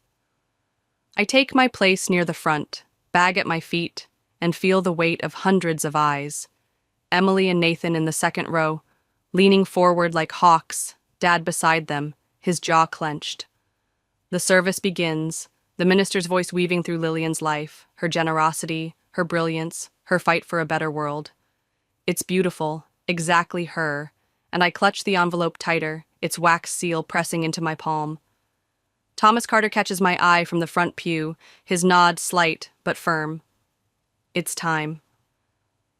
Speaker 1: I take my place near the front, bag at my feet, and feel the weight of hundreds of eyes. Emily and Nathan in the second row, leaning forward like hawks, Dad beside them, his jaw clenched. The service begins, the minister's voice weaving through Lillian's life, her generosity, her brilliance, her fight for a better world. It's beautiful, exactly her, and I clutch the envelope tighter, its wax seal pressing into my palm. Thomas Carter catches my eye from the front pew, his nod slight but firm. It's time.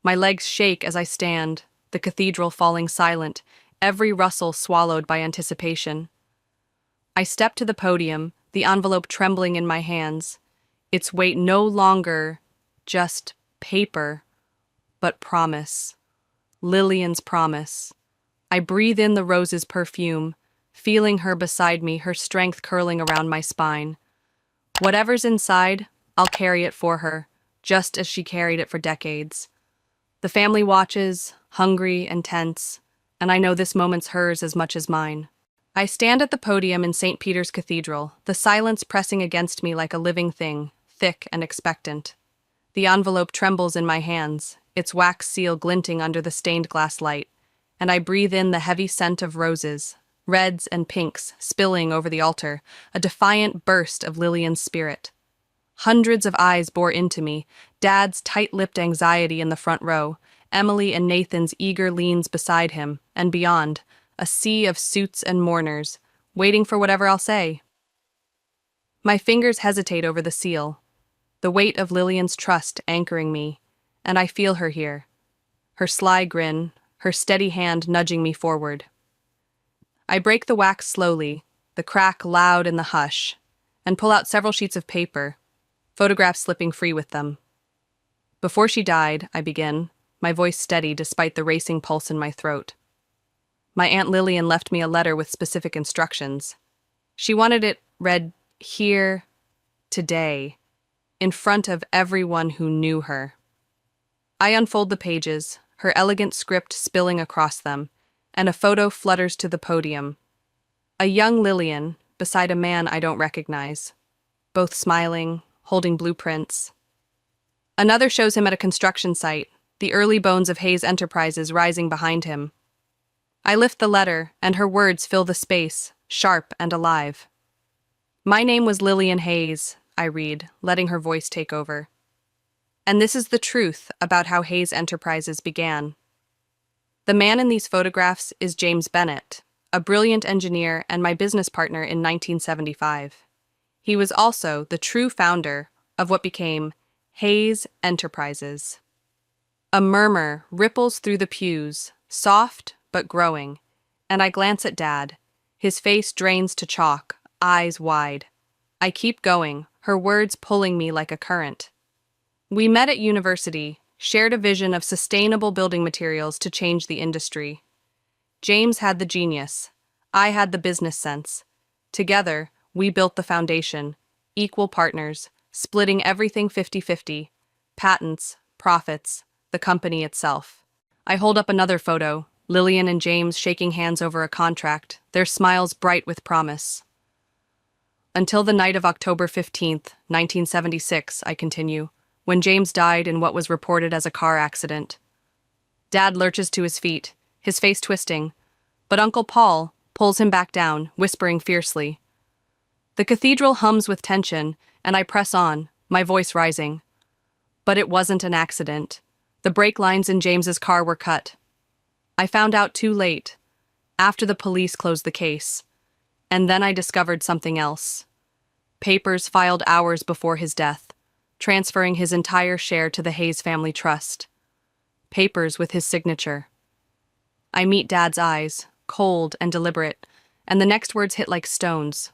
Speaker 1: My legs shake as I stand, the cathedral falling silent, every rustle swallowed by anticipation. I step to the podium, the envelope trembling in my hands, its weight no longer just paper, but promise. Lillian's promise. I breathe in the rose's perfume, feeling her beside me, her strength curling around my spine. Whatever's inside, I'll carry it for her, just as she carried it for decades. The family watches, hungry and tense, and I know this moment's hers as much as mine. I stand at the podium in St. Peter's Cathedral, the silence pressing against me like a living thing, thick and expectant. The envelope trembles in my hands, its wax seal glinting under the stained glass light, and I breathe in the heavy scent of roses, reds and pinks, spilling over the altar, a defiant burst of Lillian's spirit. Hundreds of eyes bore into me, Dad's tight-lipped anxiety in the front row, Emily and Nathan's eager leans beside him, and beyond, a sea of suits and mourners, waiting for whatever I'll say. My fingers hesitate over the seal, the weight of Lillian's trust anchoring me, and I feel her here, her sly grin, her steady hand nudging me forward. I break the wax slowly, the crack loud in the hush, and pull out several sheets of paper, photographs slipping free with them. Before she died, I begin, my voice steady despite the racing pulse in my throat. My Aunt Lillian left me a letter with specific instructions. She wanted it read here, today, in front of everyone who knew her. I unfold the pages, her elegant script spilling across them, and a photo flutters to the podium. A young Lillian beside a man I don't recognize, both smiling, holding blueprints. Another shows him at a construction site, the early bones of Hayes Enterprises rising behind him. I lift the letter, and her words fill the space, sharp and alive. My name was Lillian Hayes, I read, letting her voice take over. And this is the truth about how Hayes Enterprises began. The man in these photographs is James Bennett, a brilliant engineer and my business partner in 1975. He was also the true founder of what became Hayes Enterprises. A murmur ripples through the pews, soft but growing, and I glance at Dad. His face drains to chalk, eyes wide. I keep going, her words pulling me like a current. We met at university, shared a vision of sustainable building materials to change the industry. James had the genius. I had the business sense. Together, we built the foundation, equal partners, splitting everything 50-50, patents, profits, the company itself. I hold up another photo, Lillian and James shaking hands over a contract, their smiles bright with promise. Until the night of October 15th, 1976, I continue, when James died in what was reported as a car accident. Dad lurches to his feet, his face twisting, but Uncle Paul pulls him back down, whispering fiercely. The cathedral hums with tension, and I press on, my voice rising. But it wasn't an accident. The brake lines in James's car were cut. I found out too late, after the police closed the case. And then I discovered something else. Papers filed hours before his death, transferring his entire share to the Hayes family trust. Papers with his signature. I meet Dad's eyes, cold and deliberate, and the next words hit like stones.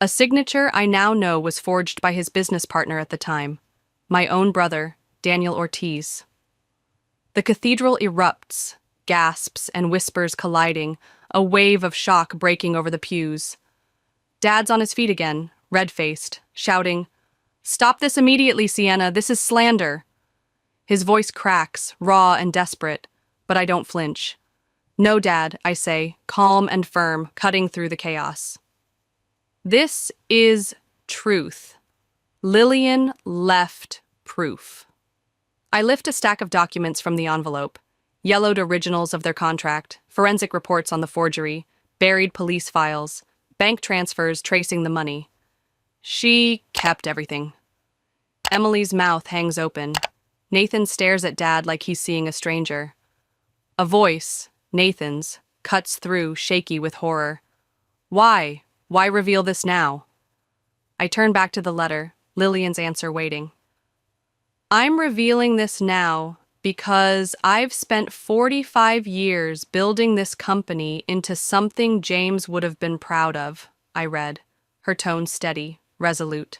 Speaker 1: A signature I now know was forged by his business partner at the time, my own brother, Daniel Ortiz. The cathedral erupts, gasps and whispers colliding, a wave of shock breaking over the pews. Dad's on his feet again, red-faced, shouting, "Stop this immediately, Sienna, this is slander." His voice cracks, raw and desperate, but I don't flinch. "No, Dad," I say, calm and firm, cutting through the chaos. This is truth. Lillian left proof. I lift a stack of documents from the envelope, yellowed originals of their contract, forensic reports on the forgery, buried police files, bank transfers tracing the money. She kept everything. Emily's mouth hangs open. Nathan stares at Dad like he's seeing a stranger. A voice, Nathan's, cuts through, shaky with horror. Why? Why reveal this now? I turn back to the letter, Lillian's answer waiting. I'm revealing this now because I've spent 45 years building this company into something James would have been proud of, I read, her tone steady, resolute.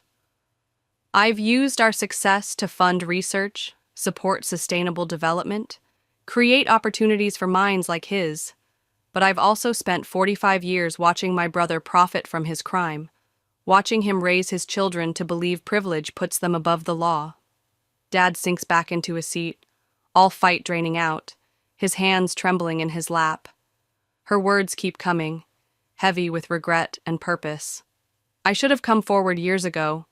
Speaker 1: I've used our success to fund research, support sustainable development, create opportunities for minds like his. But I've also spent 45 years watching my brother profit from his crime, watching him raise his children to believe privilege puts them above the law. Dad sinks back into his seat, all fight draining out, his hands trembling in his lap. Her words keep coming, heavy with regret and purpose. I should have come forward years ago,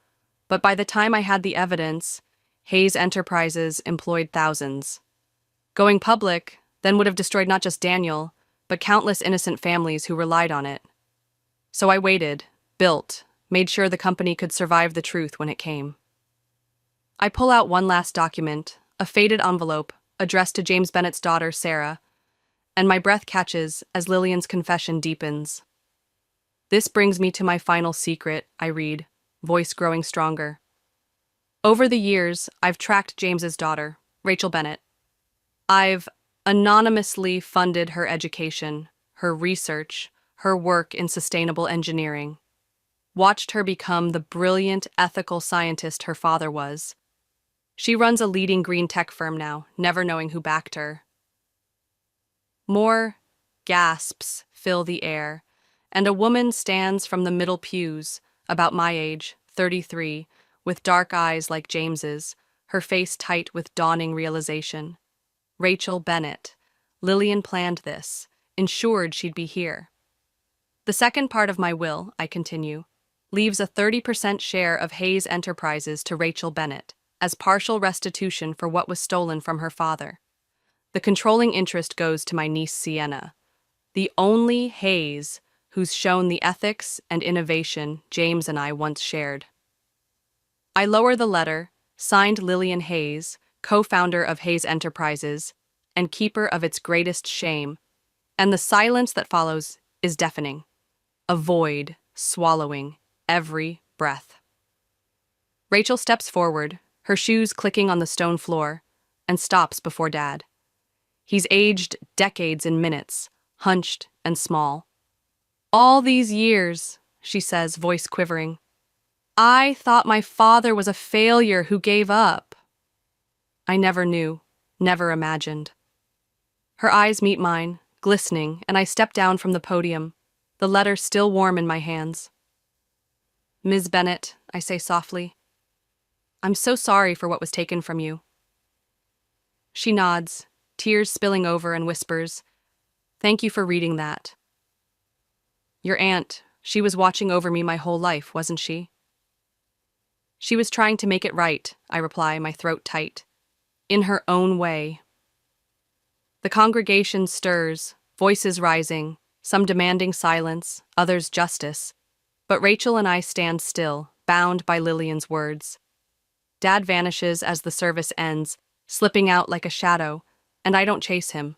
Speaker 1: but by the time I had the evidence, Hayes Enterprises employed thousands. Going public then would have destroyed not just Daniel, but countless innocent families who relied on it. So I waited, built, made sure the company could survive the truth when it came. I pull out one last document, a faded envelope addressed to James Bennett's daughter, Sarah, and my breath catches as Lillian's confession deepens. "This brings me to my final secret," I read, voice growing stronger. "Over the years, I've tracked James's daughter, Rachel Bennett. I've anonymously funded her education, her research, her work in sustainable engineering. Watched her become the brilliant, ethical scientist her father was. She runs a leading green tech firm now, never knowing who backed her." More gasps fill the air, and a woman stands from the middle pews, about my age, 33, with dark eyes like James's, her face tight with dawning realization. Rachel Bennett. Lillian planned this, ensured she'd be here. "The second part of my will," I continue, "leaves a 30% share of Hayes Enterprises to Rachel Bennett, as partial restitution for what was stolen from her father. The controlling interest goes to my niece Sienna, the only Hayes who's shown the ethics and innovation James and I once shared." I lower the letter, signed Lillian Hayes, co-founder of Hayes Enterprises, and keeper of its greatest shame, and the silence that follows is deafening, a void swallowing every breath. Rachel steps forward, her shoes clicking on the stone floor, and stops before Dad. He's aged decades in minutes, hunched and small. "All these years," she says, voice quivering, "I thought my father was a failure who gave up." I never knew, never imagined. Her eyes meet mine, glistening, and I step down from the podium, the letter still warm in my hands. "Ms. Bennett," I say softly, "I'm so sorry for what was taken from you." She nods, tears spilling over, and whispers, "Thank you for reading that. Your aunt, she was watching over me my whole life, wasn't she?" "She was trying to make it right," I reply, my throat tight. "In her own way." The congregation stirs, voices rising, some demanding silence, others justice. But Rachel and I stand still, bound by Lillian's words. Dad vanishes as the service ends, slipping out like a shadow, and I don't chase him.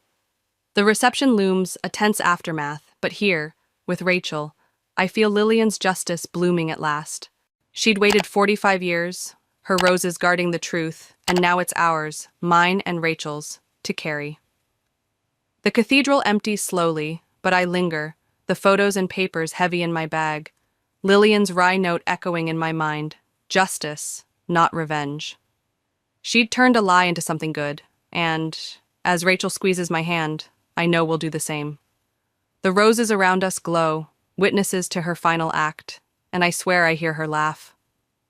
Speaker 1: The reception looms, a tense aftermath, but here, with Rachel, I feel Lillian's justice blooming at last. She'd waited 45 years, her roses guarding the truth, and now it's ours, mine and Rachel's, to carry. The cathedral empties slowly, but I linger, the photos and papers heavy in my bag, Lillian's wry note echoing in my mind, justice, not revenge. She'd turned a lie into something good, and, as Rachel squeezes my hand, I know we'll do the same. The roses around us glow, witnesses to her final act, and I swear I hear her laugh.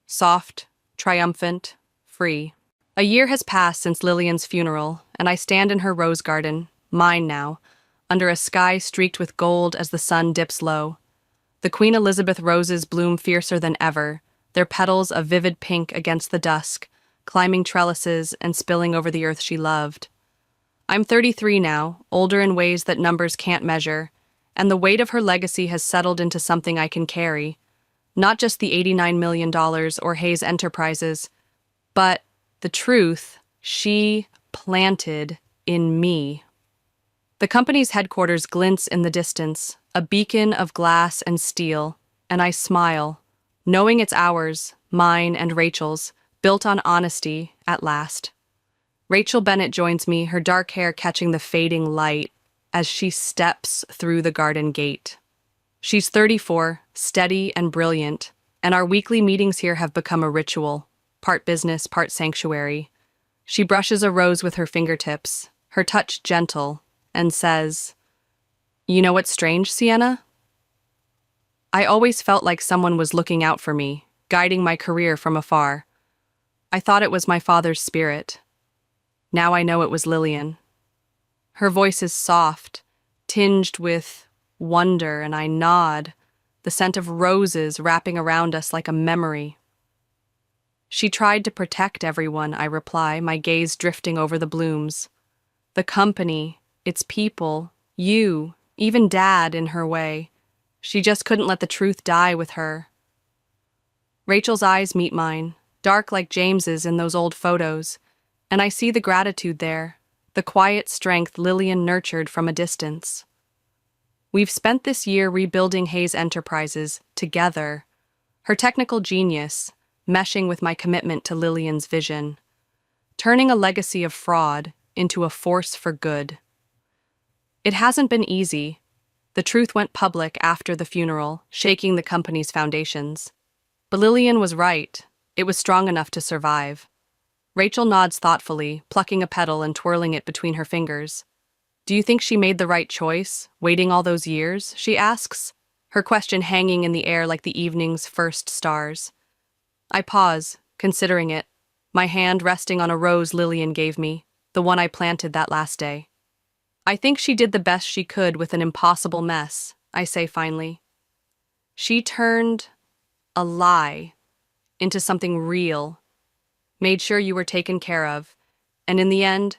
Speaker 1: Soft, triumphant, free. A year has passed since Lillian's funeral, and I stand in her rose garden, mine now, under a sky streaked with gold as the sun dips low. The Queen Elizabeth roses bloom fiercer than ever, their petals a vivid pink against the dusk, climbing trellises and spilling over the earth she loved. I'm 33 now, older in ways that numbers can't measure, and the weight of her legacy has settled into something I can carry. Not just the $89 million or Hayes Enterprises, but the truth she planted in me. The company's headquarters glints in the distance, a beacon of glass and steel, and I smile, knowing it's ours, mine and Rachel's, built on honesty at last. Rachel Bennett joins me, her dark hair catching the fading light as she steps through the garden gate. She's 34, steady and brilliant, and our weekly meetings here have become a ritual, part business, part sanctuary. She brushes a rose with her fingertips, her touch gentle, and says, "You know what's strange, Sienna? I always felt like someone was looking out for me, guiding my career from afar. I thought it was my father's spirit. Now I know it was Lillian. Her voice is soft, tinged with wonder, and I nod, the scent of roses wrapping around us like a memory. She tried to protect everyone, I reply, my gaze drifting over the blooms. The company, its people, you, even Dad in her way. She just couldn't let the truth die with her." Rachel's eyes meet mine, dark like James's in those old photos, and I see the gratitude there, the quiet strength Lillian nurtured from a distance. We've spent this year rebuilding Hayes Enterprises together, her technical genius meshing with my commitment to Lillian's vision, turning a legacy of fraud into a force for good. It hasn't been easy. The truth went public after the funeral, shaking the company's foundations. But Lillian was right. It was strong enough to survive. Rachel nods thoughtfully, plucking a petal and twirling it between her fingers. "Do you think she made the right choice, waiting all those years?" she asks, her question hanging in the air like the evening's first stars. I pause, considering it, my hand resting on a rose Lillian gave me, the one I planted that last day. "I think she did the best she could with an impossible mess," I say finally. "She turned a lie into something real, made sure you were taken care of, and in the end,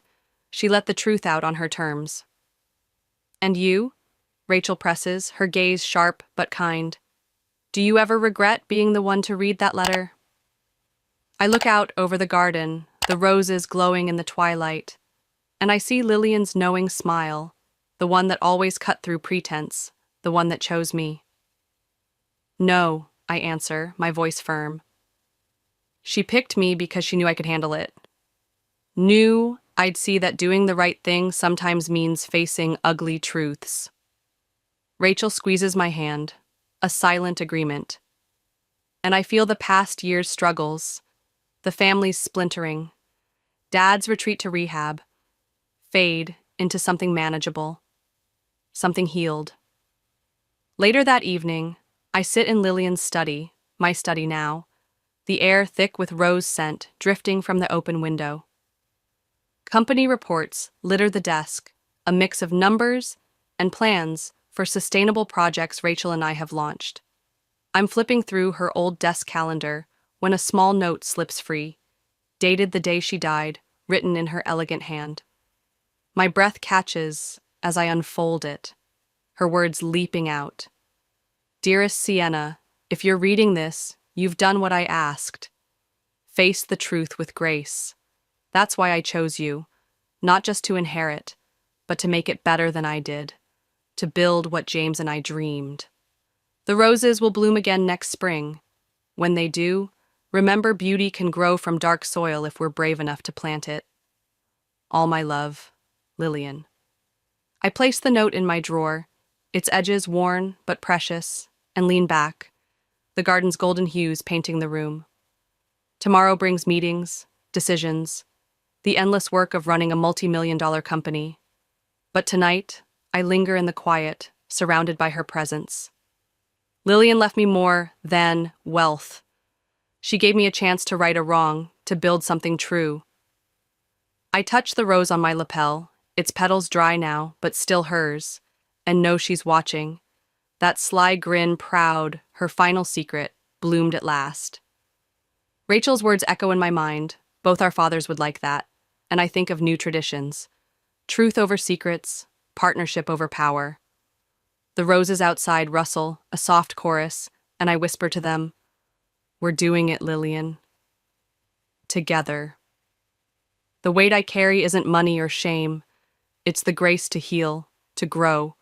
Speaker 1: she let the truth out on her terms." "And you?" Rachel presses, her gaze sharp but kind. "Do you ever regret being the one to read that letter?" I look out over the garden, the roses glowing in the twilight, and I see Lillian's knowing smile, the one that always cut through pretense, the one that chose me. "No," I answer, my voice firm. "She picked me because she knew I could handle it. Knew I'd see that doing the right thing sometimes means facing ugly truths." Rachel squeezes my hand, a silent agreement. And I feel the past year's struggles, the family's splintering, Dad's retreat to rehab, fade into something manageable, something healed. Later that evening, I sit in Lillian's study, my study now, the air thick with rose scent drifting from the open window. Company reports litter the desk, a mix of numbers and plans for sustainable projects Rachel and I have launched. I'm flipping through her old desk calendar when a small note slips free, dated the day she died, written in her elegant hand. My breath catches as I unfold it, her words leaping out. "Dearest Sienna, if you're reading this, you've done what I asked. Face the truth with grace. That's why I chose you, not just to inherit, but to make it better than I did, to build what James and I dreamed. The roses will bloom again next spring. When they do, remember beauty can grow from dark soil if we're brave enough to plant it. All my love, Lillian." I place the note in my drawer, its edges worn but precious, and lean back, the garden's golden hues painting the room. Tomorrow brings meetings, decisions, the endless work of running a multi-million-dollar company. But tonight, I linger in the quiet, surrounded by her presence. Lillian left me more than wealth. She gave me a chance to right a wrong, to build something true. I touch the rose on my lapel, its petals dry now, but still hers, and know she's watching. That sly grin, proud, her final secret, bloomed at last. Rachel's words echo in my mind. Both our fathers would like that. And I think of new traditions. Truth over secrets, partnership over power. The roses outside rustle, a soft chorus, and I whisper to them, "We're doing it, Lillian. Together." The weight I carry isn't money or shame. It's the grace to heal, to grow.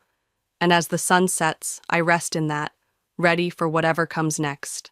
Speaker 1: And as the sun sets, I rest in that, ready for whatever comes next.